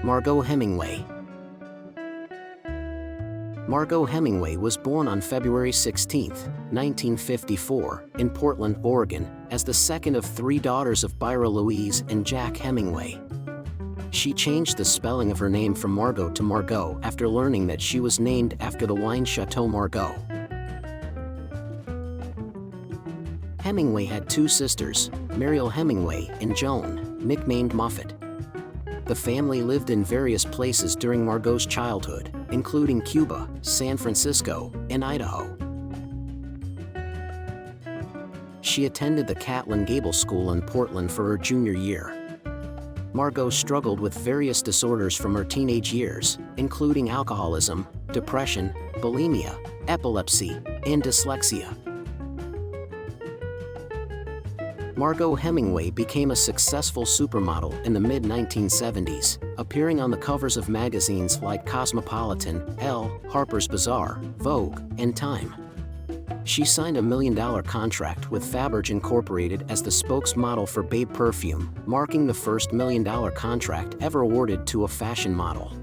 Margaux Hemingway. Margaux Hemingway was born on February 16, 1954, in Portland, Oregon, as the second of three daughters of Margaux Louise and Jack Hemingway. She changed the spelling of her name from Margaux to Margaux after learning that she was named after the wine Chateau Margaux. Hemingway had two sisters, Margaux Hemingway and Joan, nicknamed Muffet. The family lived in various places during Margaux's childhood, including Cuba, San Francisco, and Idaho. She attended the Catlin Gable School in Portland for her junior year. Margaux struggled with various disorders from her teenage years, including alcoholism, depression, bulimia, epilepsy, and dyslexia. Margaux Hemingway became a successful supermodel in the mid-1970s, appearing on the covers of magazines like Cosmopolitan, Elle, Harper's Bazaar, Vogue, and Time. She signed a $1 million contract with Fabergé Inc. as the spokesmodel for Babe perfume, marking the first $1 million contract ever awarded to a fashion model.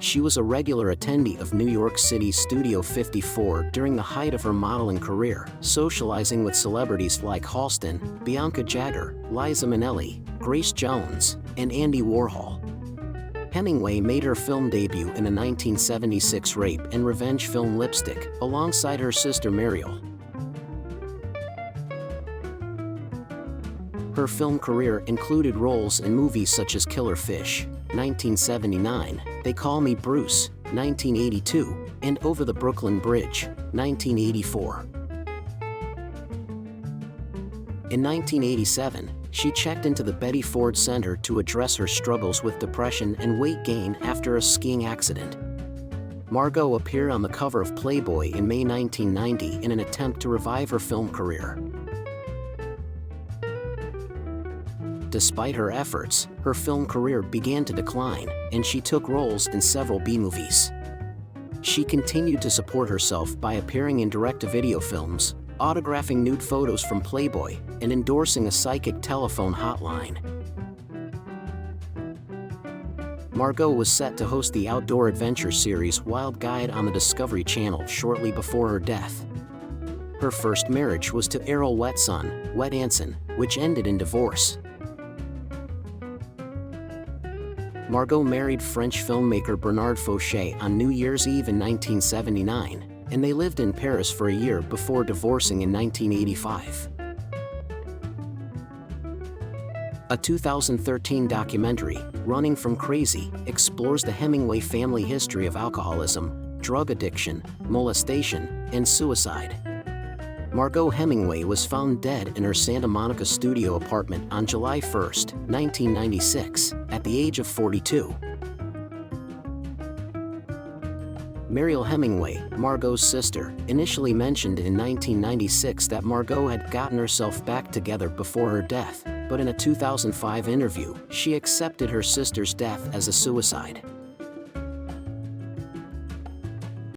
She was a regular attendee of New York City's Studio 54 during the height of her modeling career, socializing with celebrities like Halston, Bianca Jagger, Liza Minnelli, Grace Jones, and Andy Warhol. Hemingway made her film debut in a 1976 rape and revenge film Lipstick, alongside her sister Mariel. Her film career included roles in movies such as Killer Fish, 1979, They Call Me Bruce, 1982, and Over the Brooklyn Bridge, 1984. In 1987, she checked into the Betty Ford Center to address her struggles with depression and weight gain after a skiing accident. Margaux appeared on the cover of Playboy in May 1990 in an attempt to revive her film career. Despite her efforts, her film career began to decline, and she took roles in several B-movies. She continued to support herself by appearing in direct-to-video films, autographing nude photos from Playboy, and endorsing a psychic telephone hotline. Margaux was set to host the outdoor adventure series Wild Guide on the Discovery Channel shortly before her death. Her first marriage was to Errol Wetson, Wet Anson, which ended in divorce. Margaux married French filmmaker Bernard Fauché on New Year's Eve in 1979, and they lived in Paris for a year before divorcing in 1985. A 2013 documentary, Running from Crazy, explores the Hemingway family history of alcoholism, drug addiction, molestation, and suicide. Margaux Hemingway was found dead in her Santa Monica studio apartment on July 1, 1996, at the age of 42. Mariel Hemingway, Margaux's sister, initially mentioned in 1996 that Margaux had gotten herself back together before her death, but in a 2005 interview, she accepted her sister's death as a suicide.